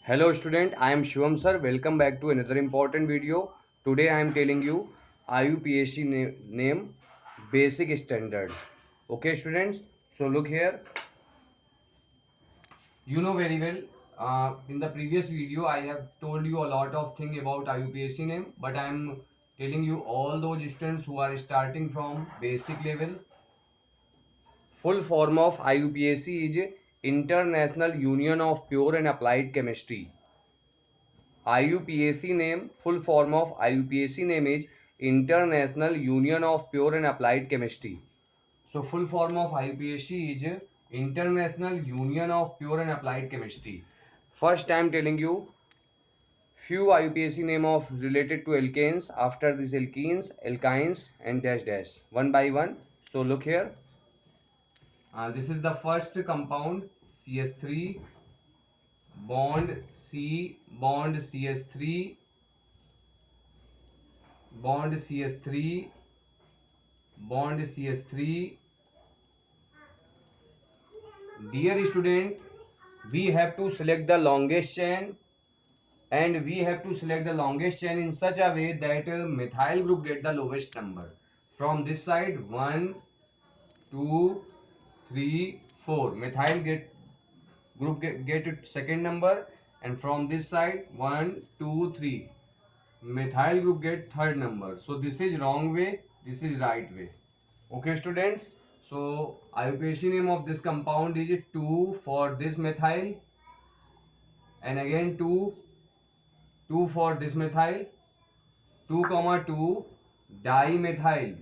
Hello student, I am Shivam sir. Welcome back to another important video. Today I am telling you IUPAC name basic standard. Okay students, so look here. You know very well, in the previous video I have told you a lot of thing about IUPAC name, but I am telling you all those students who are starting from basic level. Full form of IUPAC is International Union of Pure and Applied Chemistry. IUPAC name, full form of IUPAC name is International Union of Pure and Applied Chemistry. So full form of IUPAC is International Union of Pure and Applied Chemistry. First I am telling you few IUPAC name of related to alkanes. After this alkenes, alkynes and dash dash one by one. So look here. This is the first compound CS3 bond C bond CS3 bond CS3 bond CS3. Dear student, we have to select the longest chain, and we have to select the longest chain in such a way that methyl group get the lowest number. From this side 1 2 3 4 methyl get second number, and from this side 1 2 3 methyl group get third number. So this is wrong way, this is right way. Okay students, so IUPAC name of this compound is 2 for this methyl, and again 2 for this methyl, 2 comma 2 dimethyl,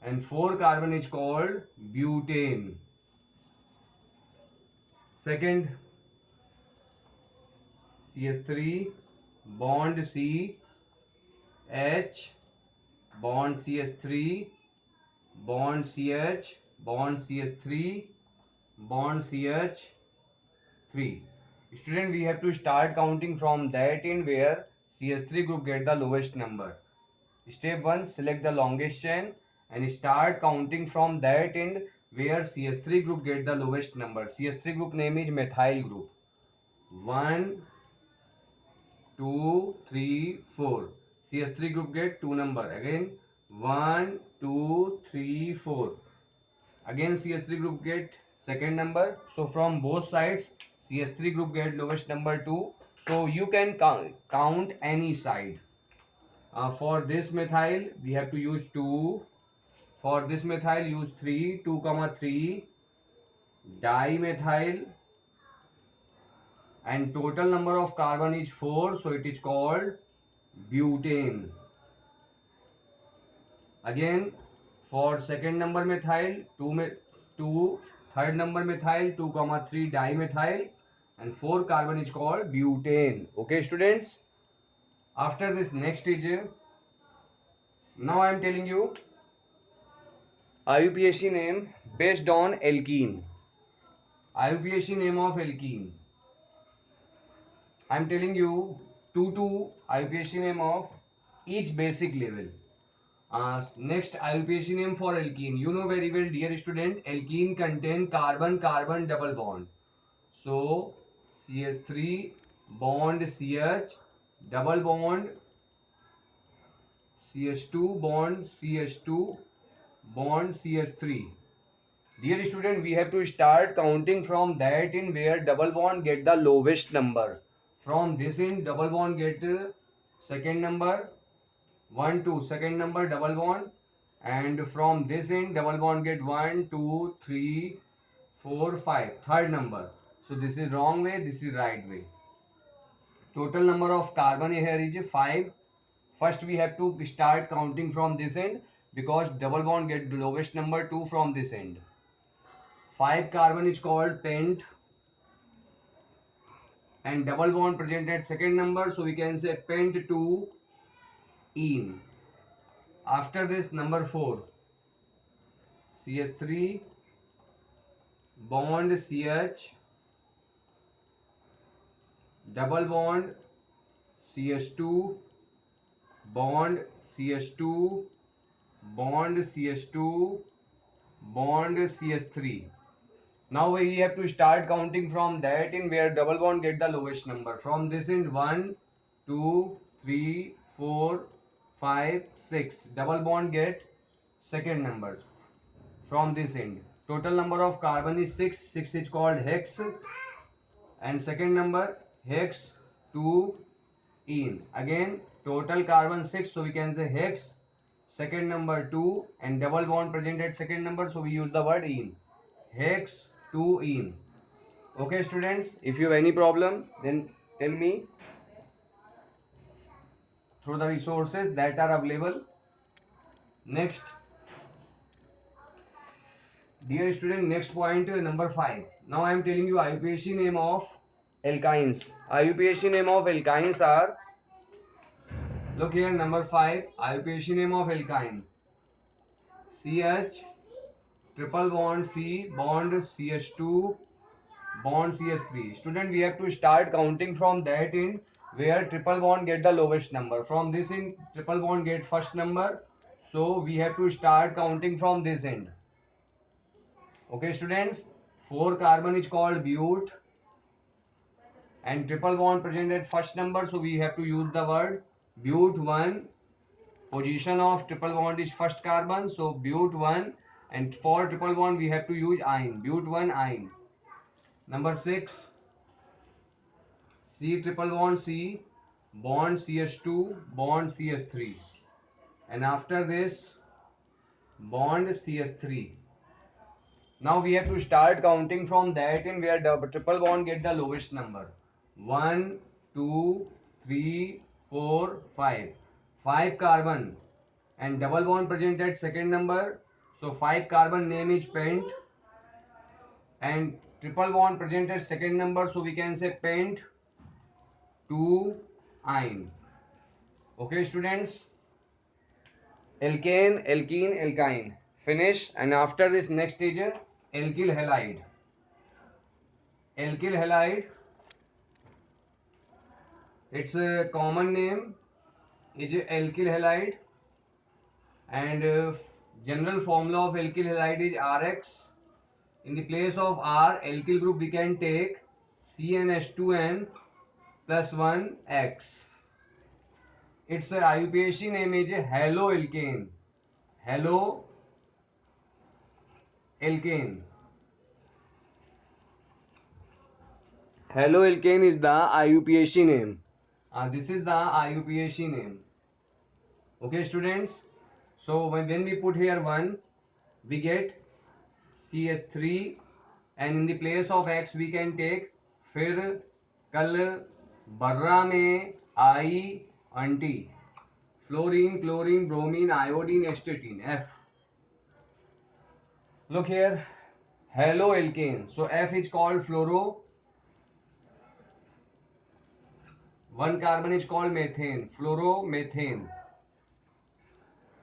and 4 carbon is called butane. Second, CS3 bond C H bond CS3 bond CH bond CS3 bond CH3. Student, we have to start counting from that end where CS3 group get the lowest number. Step 1, select the longest chain and start counting from that end where CS3 group get the lowest number. CS3 group name is methyl group. 1 2 3 4. CS3 group get 2 number. Again 1 2 3 4. Again CS3 group get second number. So from both sides CS3 group get lowest number 2. So you can count any side. For this methyl we have to use 2. For this methyl use 3, 2 comma 3 dimethyl, and total number of carbon is 4, so it is called butane. Again for second number methyl 2 third number methyl 2 comma 3 dimethyl, and 4 carbon is called butane. Okay students, after this next is now I am telling you IUPAC name based on alkene. IUPAC name of alkene. I am telling you two IUPAC name of each basic level. Next IUPAC name for alkene. You know very well, dear student, alkene contain carbon-carbon double bond. So CS3 bond CH double bond CH2 bond CH2 bond CH3. Dear student, we have to start counting from that in where double bond get the lowest number. From this in double bond get second number 1 2 second number double bond, and from this in double bond get 1 2 3 4 5 third number. So this is wrong way, this is right way. Total number of carbon here is 5. First we have to start counting from this end because double bond get the lowest number 2 from this end. 5 carbon is called pent, and double bond present at second number, so we can say pent 2 ene. After this number 4 CS3 bond CH double bond CH2 bond CH2 bond CH2 bond CH3. Now we have to start counting from that in where double bond get the lowest number. From this end, 1, 2, 3, 4, 5, 6. Double bond get second number from this end. Total number of carbon is 6. 6 is called hex. And second number hex 2 ene. Again total carbon 6, so we can say hex. Second number 2 and double bond present at second number, so we use the word ene. Hex 2 ene. Okay students, if you have any problem then tell me through the resources that are available. Next, dear student, next point number 5. Now I am telling you IUPAC name of alkynes. IUPAC name of alkynes are, look here, number 5, IUPAC name of alkyne CH triple bond C bond CH2 bond CH3. Student, we have to start counting from that in where triple bond get the lowest number. From this in triple bond get first number, so we have to start counting from this end. Okay students, 4 carbon is called but and triple bond present at first number, so we have to use the word but 1. Position of triple bond is first carbon, so but 1, and for triple bond we have to use ine, but 1 ine. Number 6, C triple bond C bond CH2 bond CH3, and after this bond CH3. Now we have to start counting from that in where the triple bond get the lowest number. 1, 2, 3, 4, 5. 5 carbon and double bond present at second number. So 5 carbon name is pent and triple bond present at second number. So we can say pent 2 ine. Okay students. Alkane, alkene, alkyne. Finish, and after this next stage alkyl halide. Alkyl halide, its a common name is alkyl halide, and general formula of alkyl halide is Rx. In the place of R, alkyl group we can take CnH2n plus 1 X. Its IUPAC name is haloalkane. Haloalkane. Haloalkane is the IUPAC name. This is the IUPAC name. Okay students, so when we put here 1, we get CH3, and in the place of X we can take, फिर कल बर्रा में आई aunty, fluorine chlorine bromine iodine astatine F. Look here, haloalkane, so F is called fluoro, 1 carbon is called methane, fluoromethane.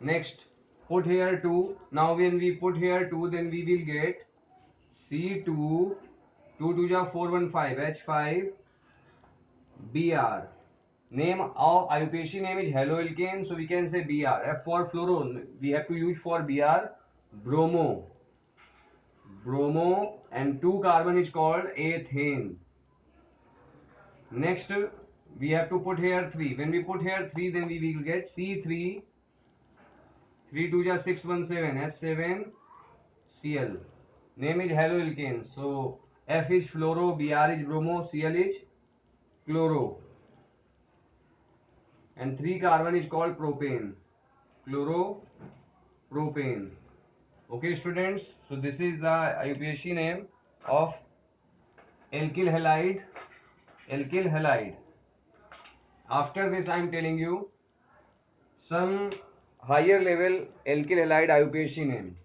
Next, put here 2. Now when we put here 2, then we will get C2, 2 2 ja 415, H5, Br. Name of IUPAC name is haloalkane, so we can say Br. F for fluoro, we have to use for Br, bromo, and 2 carbon is called ethane. Next, we have to put here 3. When we put here 3, then we will get C3, 3 2 ja 617, H7, Cl. Name is haloalkane, so F is fluoro, Br is bromo, Cl is chloro, and 3 carbon is called propane, chloropropane. Okay students, so this is the IUPAC name of alkyl halide. After this I am telling you some higher level alkyl halide IUPAC name.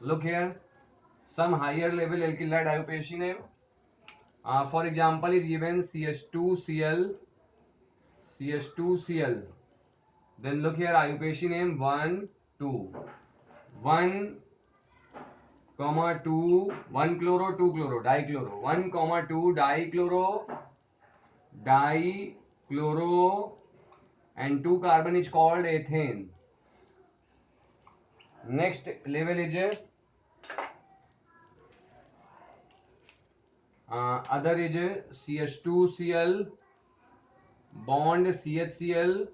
Look here, some higher level alkyl halide IUPAC name. For example is given CH2Cl. Then look here, IUPAC name 1 2, 1 comma 2, 1 chloro 2 chloro dichloro, 1 comma 2 dichloro, and 2 carbon is called ethane. Next level is Other is CH2Cl, bond CHCl,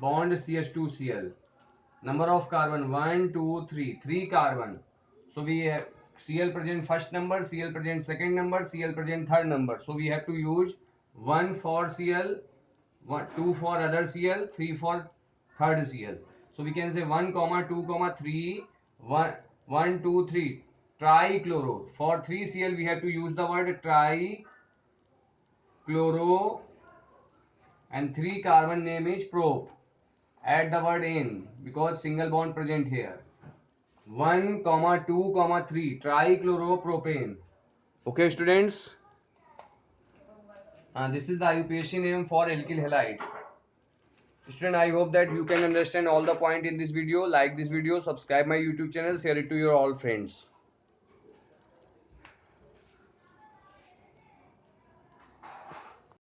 bond CH2Cl. Number of carbon 1, 2, 3, 3 carbon. So we have Cl present first number, Cl present second number, Cl present third number. So we have to use 1 for Cl, 2 for other Cl, 3 for third Cl. So we can say 1 comma 2 comma 3, 1 1 2 3 trichloro. For 3Cl we have to use the word trichloro, and 3 carbon name is prop. Add the word in because single bond present here. 1 comma 2 comma 3 trichloropropane. Okay students, this is the IUPAC name for alkyl halide. Student, I hope that you can understand all the point in this video. Like this video, subscribe my YouTube channel, share it to your all friends.